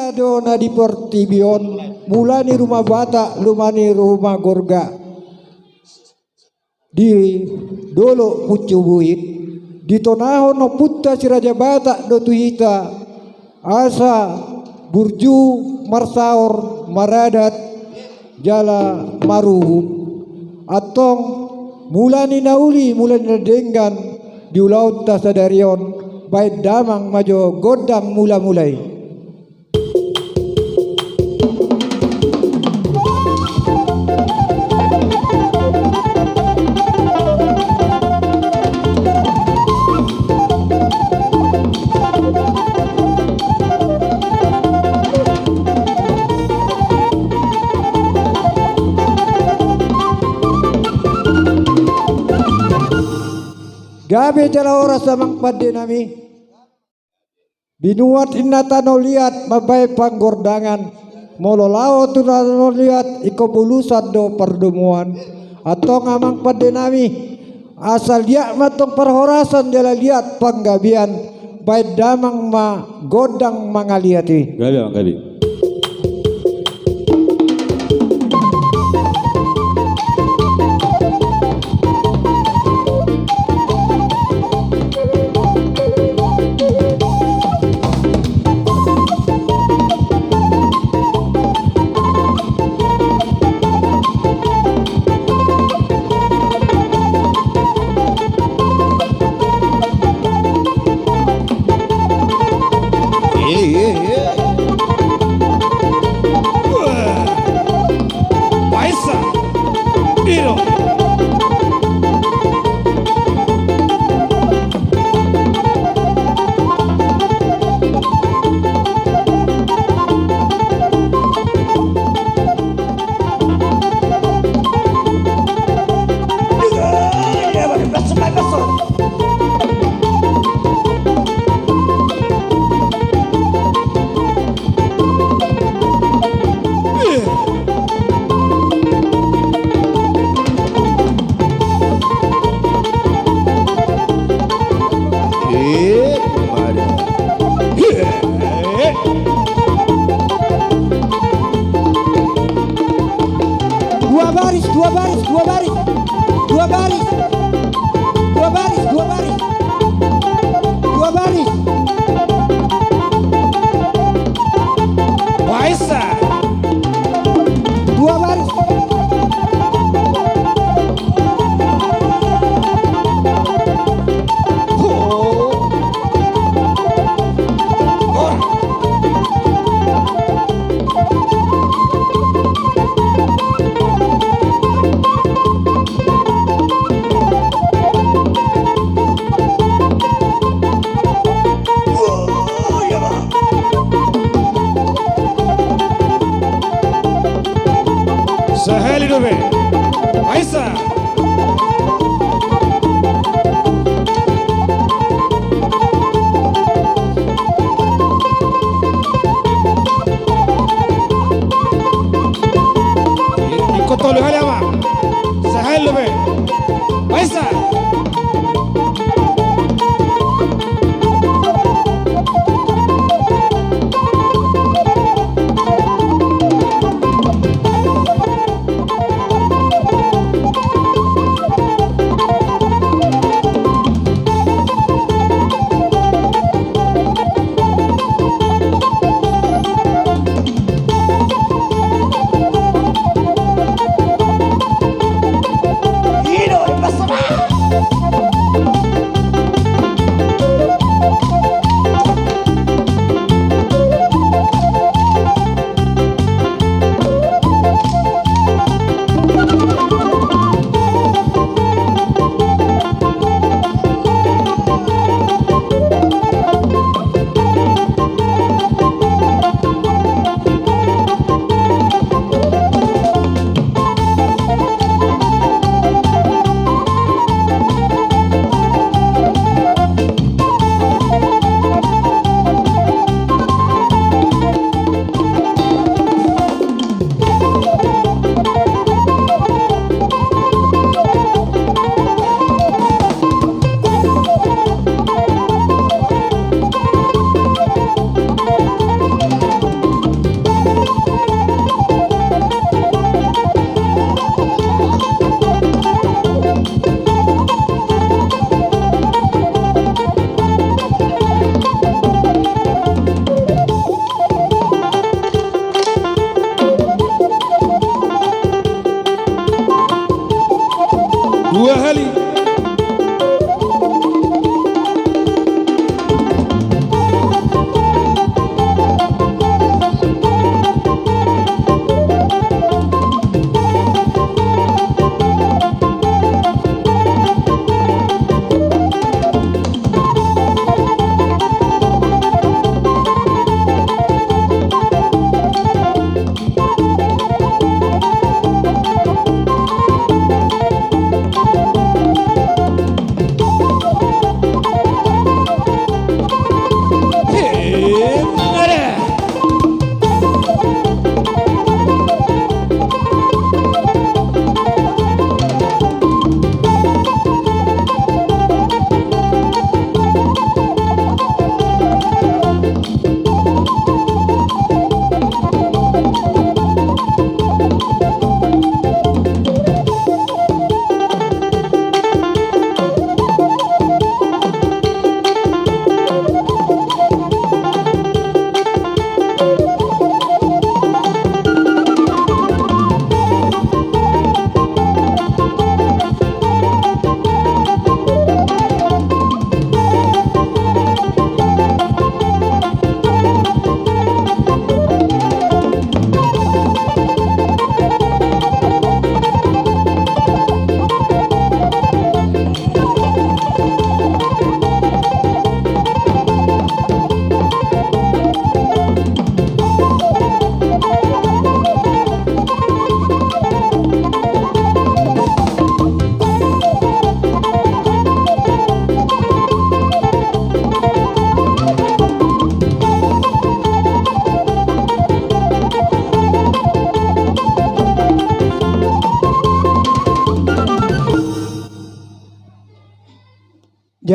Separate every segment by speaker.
Speaker 1: Ida dona di Portibion, mulani rumah Batak, lumani rumah Gorga. Di dolo pucu buit, di tonahon no putta si Raja Batak do tuhita, asa burju marsaor maradat jala maruhum, atong mulani nauli mulani nadenggan di ulaut tasadarion, bait damang majo godang mula-mulai. Gabi jala oras samang pade nami binuat inata no liat mabay panggordangan mololao tu no liat iko bulusan do perdemuan atau ngamang pade nami asal dia matong perhorasan jala liat panggabian baik damang ma godang mangaliati
Speaker 2: Gabi. Yeah.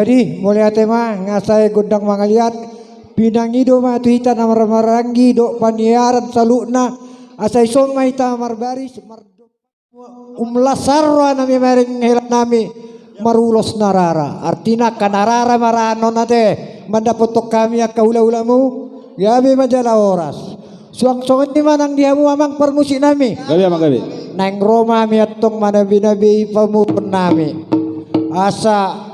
Speaker 1: Jadi mulai tema ngasai gondang mangaliat pinangido matuhita na maranggi do paniaran salukna asai song mahita marbaris umlasarwa nami mereng helat nami marulos narara artina kanarara marano nate mandapotok kami akaula-ulamu gabi majala oras suang-suang ini manang diamu amang permusik nami
Speaker 2: Gabi amang gabi.
Speaker 1: nang Roma mi atong manabi-nabi pamupun nami asa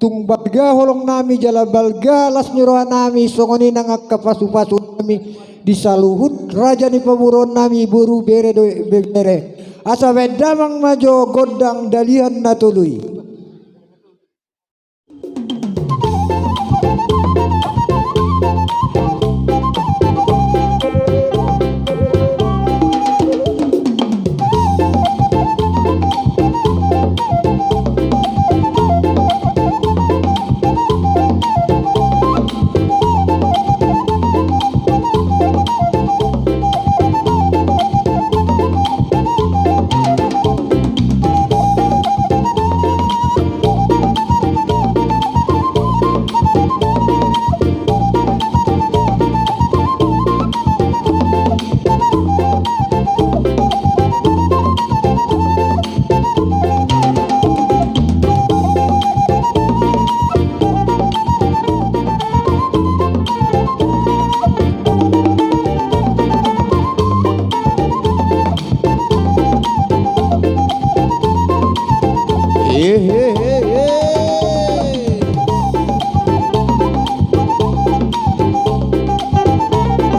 Speaker 1: tung balga holong nami jala balga las nirohan nami songoni nang kapasu-pasu nami disaluhut raja ni pamuron nami buru bere do bere asa wedamang majo gondang dalihan natului.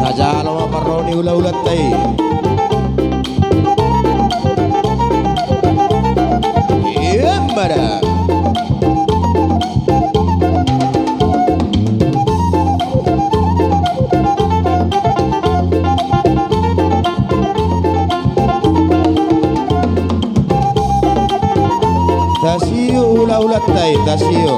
Speaker 2: Najalo maparoni ulat-ulat tay. Yembara. Tasio ulat-ulat tay, tasio.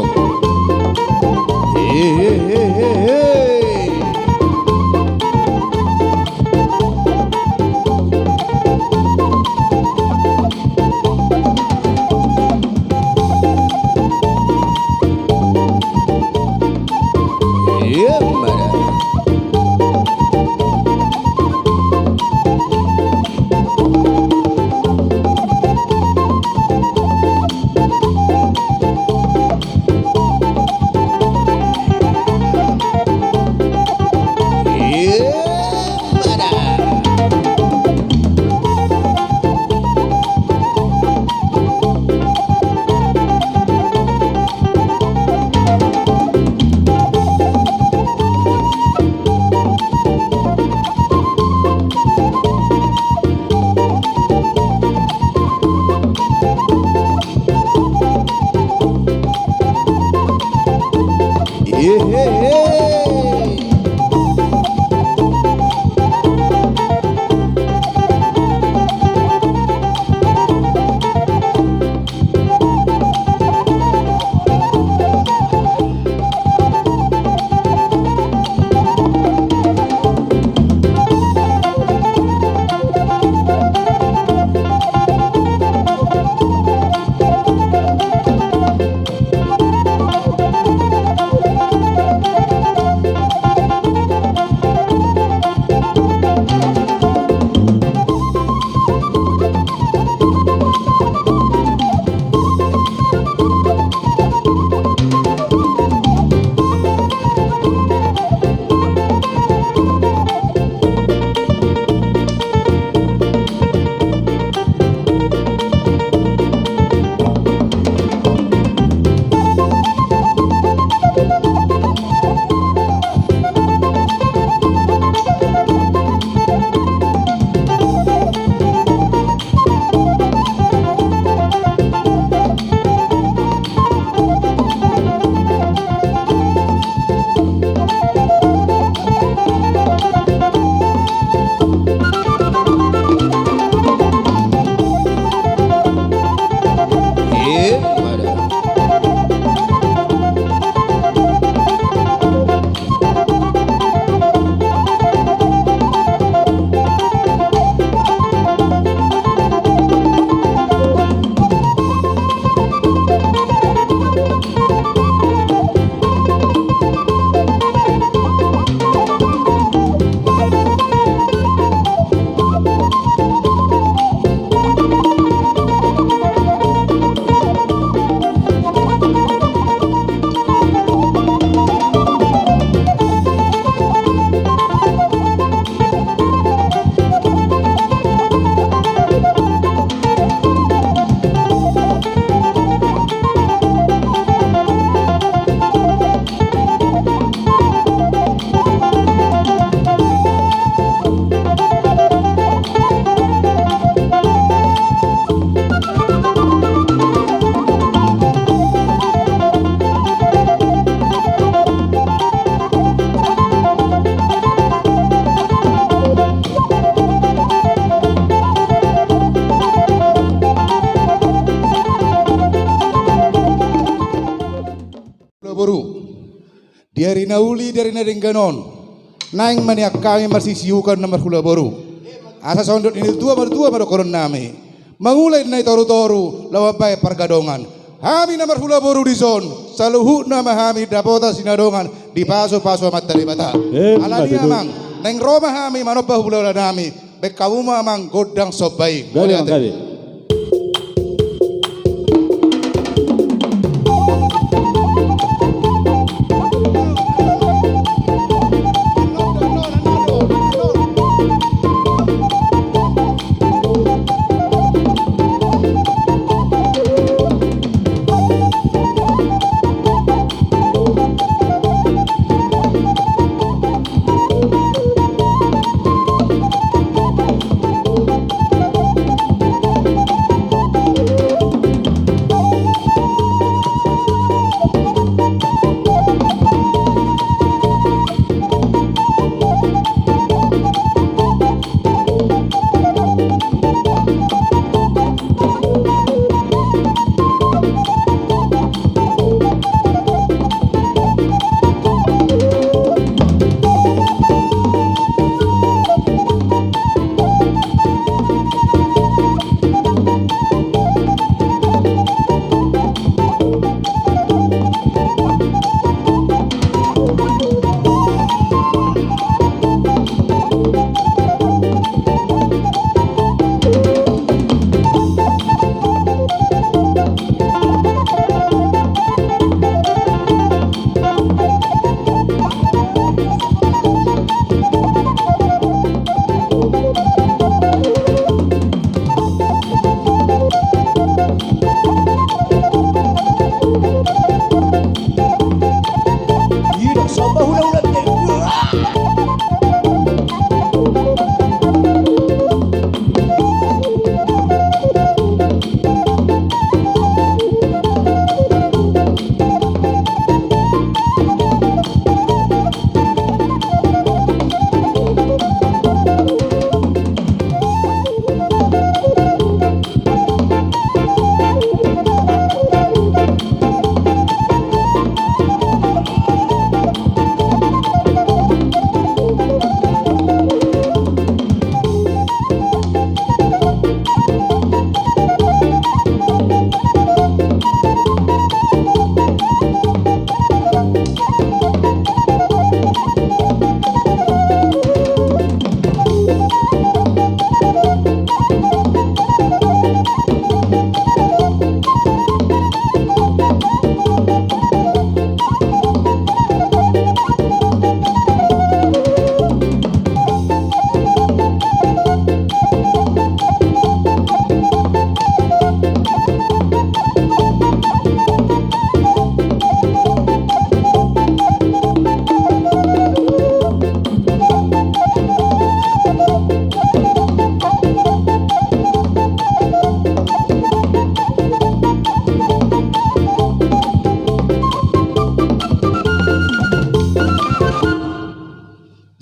Speaker 3: Dari nauli dari nadengganon. Naing maniak kami marsisiukan nomor hula boru. Asa sondot ini tua madokoron nami. Mangulay na toru-toru lawabay pargadongan. Hami nomor hula boru di zon. Saluhu nama hami dapota sinadongan di paso-paso amat talibata. Alani amang. Neng Roma hami manopah hula nami. Bekawuma amang godang sobai.
Speaker 4: Gabi Mang Gabi.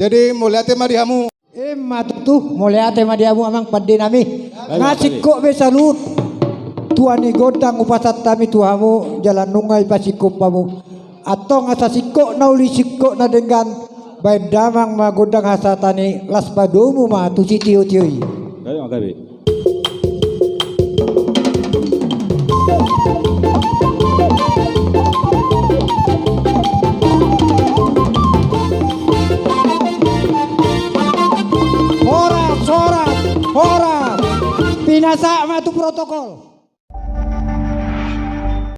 Speaker 3: Jadi mulai madihamu.
Speaker 1: Matuh mulai madihamu amang pada nami. Ngasih kok besalut. Tuani godang upasat kami tuamu jalan nungai pasiko pamu. Atau ngasa sikok nauli sikok na dengan baik damang magodang hasatani las padomu ma tu si tiyo-tiyo.
Speaker 4: Gabi Mang Gabi.
Speaker 1: Horas, pinasa ma tu protokol.